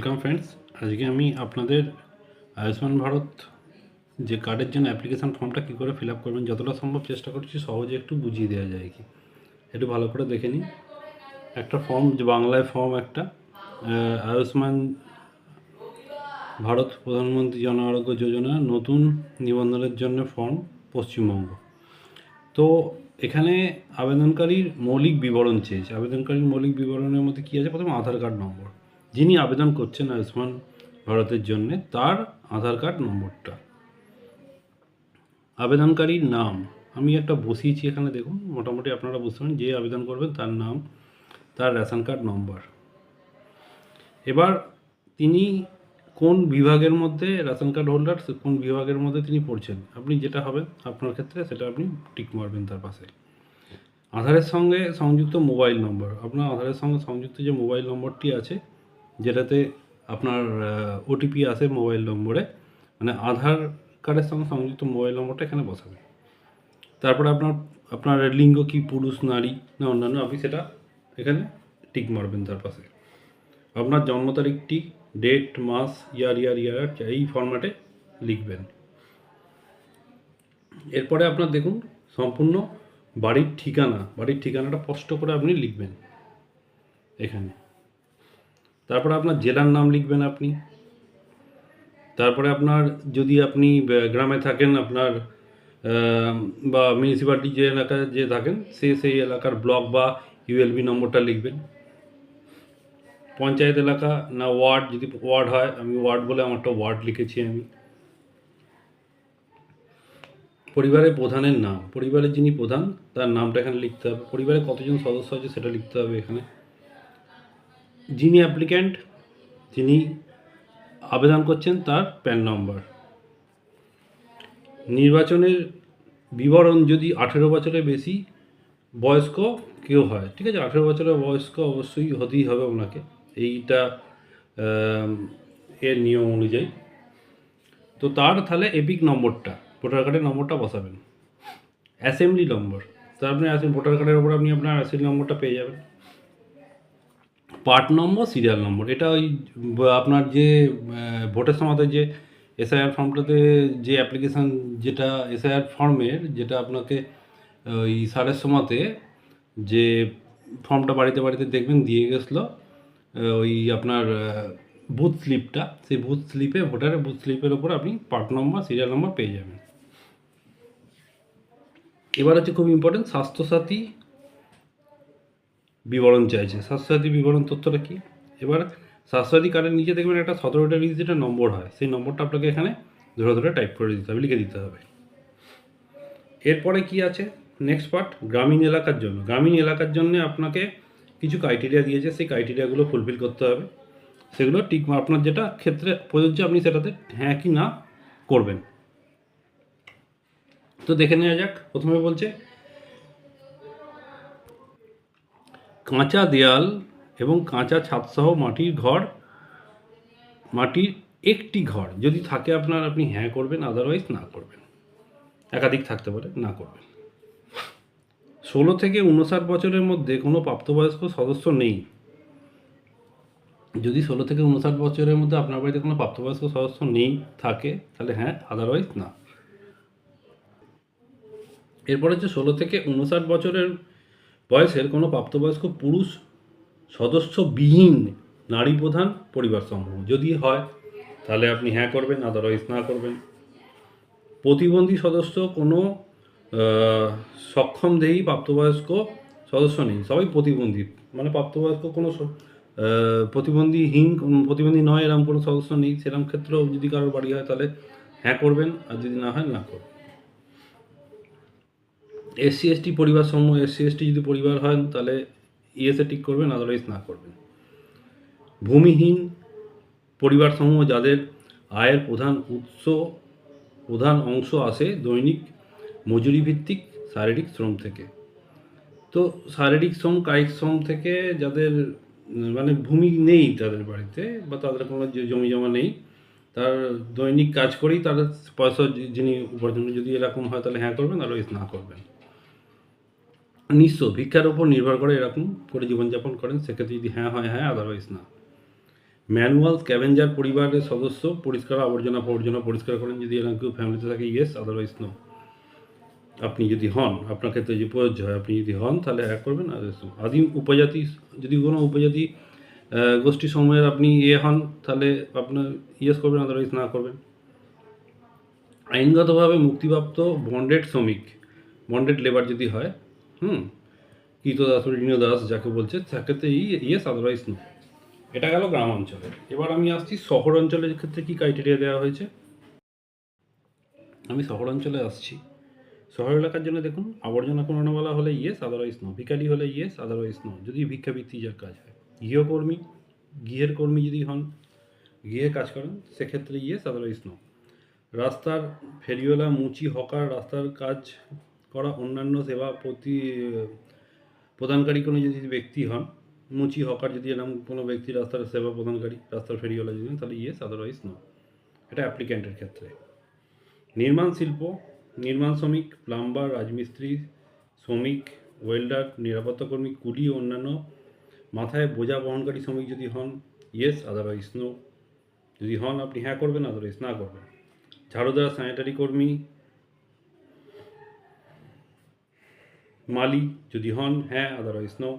Welcome friends. আজকে আমি আপনাদের আয়ুষ্মান ভারত যে কার্ডের জন্য অ্যাপ্লিকেশান ফর্মটা কী করে ফিল আপ করবেন যতটা সম্ভব চেষ্টা করছি সহজে একটু বুঝিয়ে দেওয়া যায় কি। একটু ভালো করে দেখে নিন। একটা ফর্ম, যে বাংলায় ফর্ম একটা, আয়ুষ্মান ভারত প্রধানমন্ত্রী জন আরোগ্য যোজনা নতুন নিবন্ধনের জন্য ফর্ম, পশ্চিমবঙ্গ। তো এখানে আবেদনকারীর মৌলিক বিবরণ চেয়েছে। আবেদনকারীর মৌলিক বিবরণের মধ্যে কী আছে? প্রথমে আধার কার্ড নম্বর, যিনি আবেদন করছেন আয়ুষ্মান ভারতের জন্যে তার আধার কার্ড নম্বরটা। আবেদনকারীর নাম আমি একটা বসিয়েছি এখানে, দেখুন মোটামুটি আপনারা বুঝতে পারেন যে আবেদন করবেন তার নাম, তার রেশন কার্ড নম্বর। এবার তিনি কোন বিভাগের মধ্যে রেশন কার্ড হোল্ডার, কোন বিভাগের মধ্যে তিনি পড়ছেন, আপনি যেটা হবে আপনার ক্ষেত্রে সেটা আপনি টিক মারবেন তার পাশে। আধারের সঙ্গে সংযুক্ত মোবাইল নম্বর, আপনার আধারের সঙ্গে সংযুক্ত যে মোবাইল নম্বরটি আছে, যেটাতে আপনার ওটিপি আসে মোবাইল নম্বরে, মানে আধার কার্ডের সঙ্গে সংযুক্ত মোবাইল নম্বরটা এখানে বসাবে। তারপরে আপনার লিঙ্গ কি, পুরুষ, নারী না অন্যান্য, আপনি সেটা এখানে টিক মারবেন তার পাশে। আপনার জন্ম তারিখটি, ডেট, মাস, ইয়ার এই ফরম্যাটে লিখবেন। এরপরে আপনার দেখুন সম্পূর্ণ বাড়ির ঠিকানাটা স্পষ্ট করে আপনি লিখবেন এখানে। তারপরে আপনার জেলার নাম লিখবেন আপনি। তারপরে আপনার যদি আপনি গ্রামে থাকেন, আপনার বা মিউনিসিপ্যালিটি যে এলাকায় যে থাকেন সেই এলাকার ব্লক বা ইউএলবি নম্বরটা লিখবেন। পঞ্চায়েত এলাকা না ওয়ার্ড, যদি ওয়ার্ড হয় আমি ওয়ার্ড বলে আমারটা ওয়ার্ড লিখেছি আমি। পরিবারের প্রধানের নাম, পরিবারের যিনি প্রধান তার নামটা এখানে লিখতে হবে। পরিবারে কতজন সদস্য আছে সেটা লিখতে হবে এখানে। যিনি অ্যাপ্লিক্যান্ট, যিনি আবেদন করছেন তার প্যান নম্বর। নির্বাচনের বিবরণ যদি 18 বছরের বেশি বয়স্ক কেউ হয়, ঠিক আছে, 18 বছরের বয়স্ক অবশ্যই হতেই হবে ওনাকে, এইটা এর নিয়ম অনুযায়ী। তো তার তাহলে এপিক নম্বরটা, ভোটার কার্ডের নম্বরটা বসাবেন। অ্যাসেম্বলি নম্বর, তো আপনি ভোটার কার্ডের ওপর আপনি আপনার অ্যাসেম্বলি নম্বরটা পেয়ে যাবেন। পার্ট নম্বর, সিরিয়াল নম্বর, এটা ওই আপনার যে ভোটের সময় যে এসআইআর ফর্মটাতে যে অ্যাপ্লিকেশান, যেটা এসআইআর ফর্মের যেটা আপনাকে ওই সারের সময়তে যে ফর্মটা বাড়িতে বাড়িতে দেখবেন দিয়ে গেছিলো, ওই আপনার বুথ স্লিপটা, সেই বুথ স্লিপে, ভোটারের বুথ স্লিপের ওপর আপনি পার্ট নম্বর, সিরিয়াল নম্বর পেয়ে যাবেন। এবার হচ্ছে খুব ইম্পর্টেন্ট, স্বাস্থ্যসাথী বিবরণ চাইছে। স্বাস্থ্যসাথী বিবরণ তথ্যটা কী? এবার স্বাস্থ্যসাথী কার্ডের নিচে দেখবেন একটা 17টা ডিজিটের নম্বর হয়, সেই নম্বরটা আপনাকে এখানে ধরে ধরে টাইপ করে দিতে হবে, লিখে দিতে হবে। এরপরে কি আছে নেক্সট পার্ট, গ্রামীণ এলাকার জন্য। গ্রামীণ এলাকার জন্য আপনাকে কিছু ক্রাইটেরিয়া দিয়েছে, সেই ক্রাইটেরিয়াগুলো ফুলফিল করতে হবে। সেগুলো ঠিক আপনার যেটা ক্ষেত্রে প্রযোজ্য আপনি সেটাতে হ্যাঁ কি না করবেন। তো দেখে নেওয়া যাক। প্রথমে বলছে কাঁচা দেয়াল এবং কাঁচা ছাদসহ মাটির একটি ঘর যদি থাকে আপনার, আপনি হ্যাঁ করবেন, আদারওয়াইজ না করবেন। একাধিক থাকতে পারে, না করবেন। 16 থেকে 59 বছরের মধ্যে কোনো প্রাপ্তবয়স্ক সদস্য নেই। যদি 16 থেকে 59 বছরের মধ্যে আপনার বাড়িতে কোনো প্রাপ্তবয়স্ক সদস্য নেই থাকে তাহলে হ্যাঁ, আদারওয়াইজ না। এরপর হচ্ছে 16 থেকে 59 বছরের বয়সের কোনো প্রাপ্তবয়স্ক পুরুষ সদস্যবিহীন নারী প্রধান পরিবার সমূহ যদি হয় তাহলে আপনি হ্যাঁ করবেন, আদারওয়াইজ না করবেন। প্রতিবন্ধী সদস্য কোনো সক্ষমদেহী প্রাপ্তবয়স্ক সদস্য নেই, সবাই প্রতিবন্ধী, মানে প্রাপ্তবয়স্ক কোনো প্রতিবন্ধী নয় এরকম কোনো সদস্য নেই। সেরকম ক্ষেত্রেও যদি কারোর বাড়ি হয় তাহলে হ্যাঁ করবেন, আর যদি না হয় না করবেন। এসসি এসটি পরিবার সমূহ, এসসি এসটি যদি পরিবার হয় তাহলে ইয়েসে টিক করবেন, আদারওয়াইজ না করবেন। ভূমিহীন পরিবার সমূহ যাদের আয়ের প্রধান অংশ আসে দৈনিক মজুরি ভিত্তিক শারীরিক শ্রম থেকে। তো শারীরিক শ্রম, কায়িক শ্রম থেকে যাদের মানে ভূমি নেই তাদের বাড়িতে, বা তাদের কোনো জমি জমা নেই, তার দৈনিক কাজ করেই তাদের পয়সা যিনি উপার্জন, যদি এরকম হয় তাহলে হ্যাঁ করবেন, আদারওয়াইজ না করবেন। নিঃস্ব, ভিক্ষার ওপর নির্ভর করে এরকম করে জীবনযাপন করেন, সেক্ষেত্রে যদি হ্যাঁ হয় হ্যাঁ, আদারওয়াইজ না। ম্যানুয়াল স্ক্যাভেঞ্জার পরিবারের সদস্য, পরিষ্কার আবর্জনা পরিষ্কার করেন যদি এরকম কেউ ফ্যামিলিতে থাকে, ইয়েস, আদারওয়াইজ নো। আপনি যদি হন, আপনার ক্ষেত্রে যে প্রযোজ্য হয়, আপনি যদি হন তাহলে হ্যাঁ করবেন, আদারওয়াইজ নো। আদিম উপজাতি, যদি কোনো উপজাতি গোষ্ঠী সমূহের আপনি হন তাহলে আপনার ইয়েস করবেন, আদারওয়াইজ না করবেন। আইনগতভাবে মুক্তিপ্রাপ্ত বন্ডেড শ্রমিক, বন্ডেড লেবার যদি হয়, কৃতদাস ঋণদাস যাকে বলছে, সেক্ষেত্রে ইয়েস, আদারওয়াইজ নো। এটা গেল গ্রাম অঞ্চলে। এবার আমি আসছি শহর অঞ্চলের ক্ষেত্রে কী ক্রাইটেরিয়া দেওয়া হয়েছে। আমি শহর অঞ্চলে আসছি। শহর এলাকার জন্য দেখুন, আবর্জনা কুড়ানোওয়ালা হলে ইয়েস, আদারওয়াইজ নো। ভিখারি হলে ইয়েস, আদারওয়াইজ নো, যদি ভিক্ষাবৃত্তি যার কাজ হয়। গৃহকর্মী, গৃহের কর্মী যদি হন, গৃহে কাজ করেন, সেক্ষেত্রে ইয়েস, আদারওয়াইজ নো। রাস্তার ফেরিওয়ালা, মুচি, হকার, রাস্তার কাজ করা অন্যান্য সেবা প্রদানকারী কোনো যদি ব্যক্তি হন, মুচি, হকার যদি এরকম কোনো ব্যক্তি রাস্তার সেবা প্রদানকারী, রাস্তার ফেরিওয়ালা যদি হন, তাহলে ইয়েস, আদারওয়াইজ নো। এটা অ্যাপ্লিক্যান্টের ক্ষেত্রে। নির্মাণ শিল্প, নির্মাণ শ্রমিক, প্লাম্বার, রাজমিস্ত্রি, শ্রমিক, ওয়েল্ডার, নিরাপত্তাকর্মী, কুলি ও অন্যান্য মাথায় বোঝা বহনকারী শ্রমিক যদি হন, ইয়েস, আদারওয়াইজ নো। যদি হন আপনি হ্যাঁ করবেন, আদারওয়াইজ না করবেন। ঝাড়ুদার, স্যানিটারি কর্মী, মালি যদি হন, হ্যাঁ, আদারওয়াইজ নো।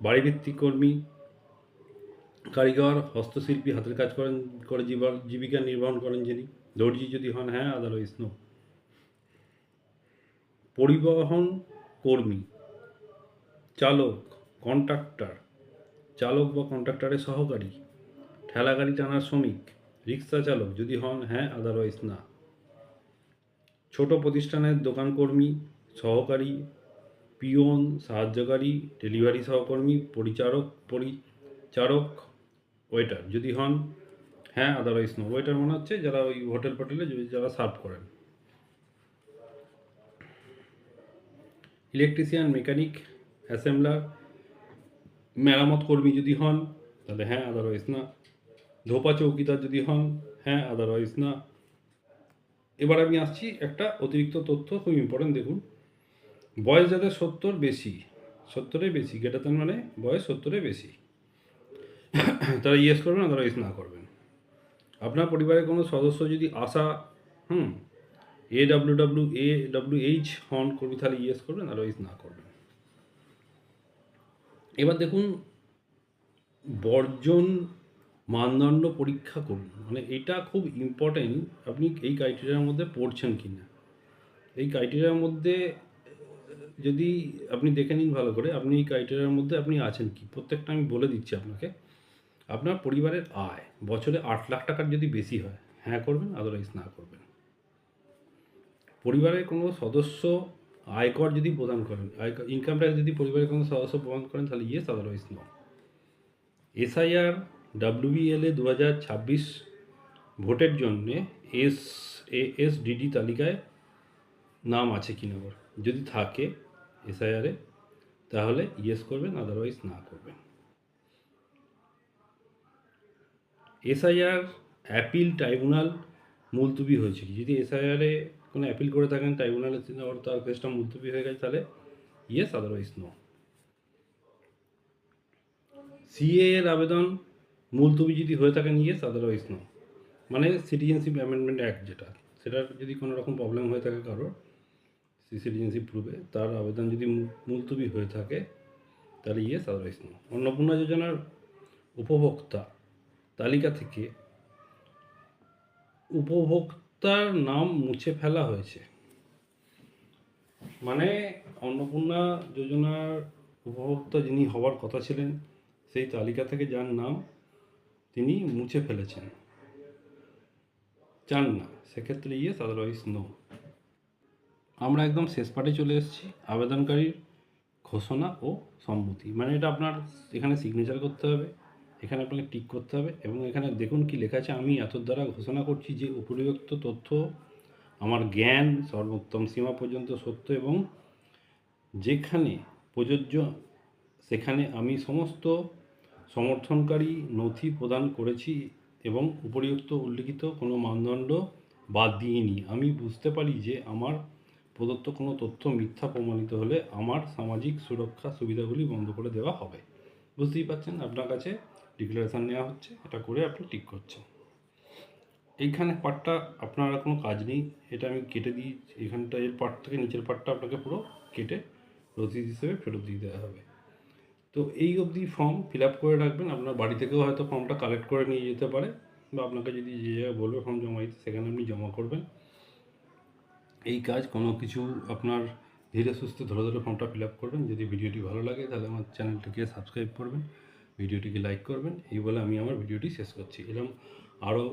বাড়িভিত্তিক কর্মী, কারিগর, হস্তশিল্পী, হাতের কাজ করে জীবিকা নির্বাহ করেন যিনি, দর্জি যদি হন, হ্যাঁ, আদারওয়াইজ নো। পরিবহন কর্মী, চালক, কন্ট্রাক্টর, চালক বা কন্ট্রাক্টরের সহকারী, ঠেলাগাড়ি টানার শ্রমিক, রিক্সা চালক যদি হন, হ্যাঁ, আদারওয়াইজ না। ছোট প্রতিষ্ঠানের দোকানকর্মী, সহকারী, পিওন, সাহায্যকারী, ডেলিভারি সহকর্মী, পরিচারক, ওয়েটার যদি হন, হ্যাঁ, আদারওয়াইজ নো। ওয়েটার মনে হচ্ছে যারা ওই হোটেল ফোটেলে যারা সার্ভ করেন। ইলেকট্রিশিয়ান, মেকানিক, অ্যাসেম্বলার, মেরামত কর্মী যদি হন, তাহলে হ্যাঁ, আদারওয়াইজ না। ধোপা চৌকিদার যদি হন, হ্যাঁ, আদারওয়াইজ না। এবার আমি আসছি একটা অতিরিক্ত তথ্য, খুব ইম্পর্টেন্ট, দেখুন। বয়স যাদের 70 বেশি, 70-এর বেশি, গ্রেটার দ্যান মানে বয়স 70-এর বেশি, তারা ইয়েস করবেন, আদারওয়াইজ না করবেন। আপনার পরিবারের কোনো সদস্য যদি আশা AWWH হন কর্মী, তাহলে ইয়েস করবেন, আদারওয়াইজ না করবেন। এবার দেখুন, বর্জন মানদণ্ড পরীক্ষা করুন, মানে এটা খুব ইম্পর্টেন্ট, আপনি এই ক্রাইটেরিয়ার মধ্যে পড়ছেন কি না। এই ক্রাইটেরিয়ার মধ্যে যদি আপনি দেখে নিন ভালো করে, আপনি এই ক্রাইটেরিয়ার মধ্যে আপনি আছেন কি। প্রত্যেকটা আমি বলে দিচ্ছি আপনাকে। আপনার পরিবারের আয় বছরে 8 লাখ টাকার যদি বেশি হয়, হ্যাঁ করবেন, আদারওয়াইজ না করবেন। পরিবারের কোনো সদস্য আয়কর যদি প্রদান করেন, ইনকাম ট্যাক্স যদি পরিবারের কোনো সদস্য প্রদান করেন, তাহলে yes, otherwise no. SIR WBLA 2026 ভোটের জন্যে SASDD তালিকায় নাম আছে কি না, যদি থাকে SIR-এ, তাহলে ইয়েস করবেন, আদারওয়াইজ না করবেন। SIR অ্যাপিল ট্রাইব্যুনাল মুলতবি হয়েছে কি, যদি SIR-এ কোনো অ্যাপিল করে থাকেন, ট্রাইব্যুনালে তার কেসটা মুলতবি হয়ে গেছে, তাহলে ইয়েস, আদারওয়াইজ নো। CA এর আবেদন মুলতবি যদি হয়ে থাকেন, ইয়েস, আদারওয়াইজ নো। মানে সিটিজেনশিপ অ্যামেন্ডমেন্ট অ্যাক্ট যেটা, সেটার যদি কোনো রকম প্রবলেম হয়ে থাকে কারোর সিটিজেনশিপ প্রুফে, তার আবেদন যদি মুলতবি হয়ে থাকে, তাহলে ইয়েস, আদারওয়াইজ নো। অন্নপূর্ণা যোজনার উপভোক্তা তালিকা থেকে উপভোক্তার নাম মুছে ফেলা হয়েছে, মানে অন্নপূর্ণা যোজনার উপভোক্তা যিনি হওয়ার কথা ছিলেন, সেই তালিকা থেকে যার নাম তিনি মুছে ফেলেছেন, চান না, সেক্ষেত্রে ইয়েস, আদারওয়াইজ নো। আমরা একদম শেষ পার্টে চলে এসেছি, আবেদনকারীর ঘোষণা ও সম্মতি। মানে এটা আপনার এখানে সিগনেচার করতে হবে, এখানে আপনাকে টিক করতে হবে, এবং এখানে দেখুন কি লেখা আছে, আমি এত দ্বারা ঘোষণা করছি যে উপরিউক্ত তথ্য আমার জ্ঞান সর্বোত্তম সীমা পর্যন্ত সত্য এবং যেখানে প্রযোজ্য সেখানে আমি সমস্ত সমর্থনকারী নথি প্রদান করেছি এবং উপরিউক্ত উল্লিখিত কোনো মানদণ্ড বাদ দিইনি। আমি বুঝতে পারি যে আমার প্রদত্ত কোনো তথ্য মিথ্যা প্রমাণিত হলে আমার সামাজিক সুরক্ষা সুবিধাগুলি বন্ধ করে দেওয়া হবে। বুঝতেই পারছেন, আপনার কাছে ডিক্লারেশান নেওয়া হচ্ছে, এটা করে আপনি টিক করছেন। এইখানে পার্টটা আপনার আর কোনো কাজ নেই, এটা আমি কেটে দিই। এখানটা এর পার্ট থেকে নিচের পার্টটা আপনাকে পুরো কেটে রসিদ হিসেবে ফেরত দিয়ে দেওয়া হবে। তো এই অবধি ফর্ম ফিল আপ করে রাখবেন। আপনার বাড়ি থেকেও হয়তো ফর্মটা কালেক্ট করে নিয়ে যেতে পারে, বা আপনাকে যদি যে জায়গায় বলবে ফর্ম জমা দিতে সেখানে আপনি জমা করবেন। এই কাজ কোনো কিছু আপনার ধীরে সুস্থে ধরে ধরে ফর্মটা ফিল আপ করবেন। যদি ভিডিওটি ভালো লাগে তাহলে আমার চ্যানেলটিকে সাবস্ক্রাইব করবেন, ভিডিওটিকে লাইক করবেন। এই বলে আমি আমার ভিডিওটি শেষ করছি। এরকম আরও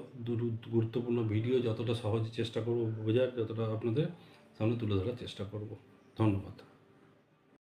গুরুত্বপূর্ণ ভিডিও যতটা সহজে চেষ্টা করব বোঝার, যতটা আপনাদের সামনে তুলে ধরার চেষ্টা করব। ধন্যবাদ।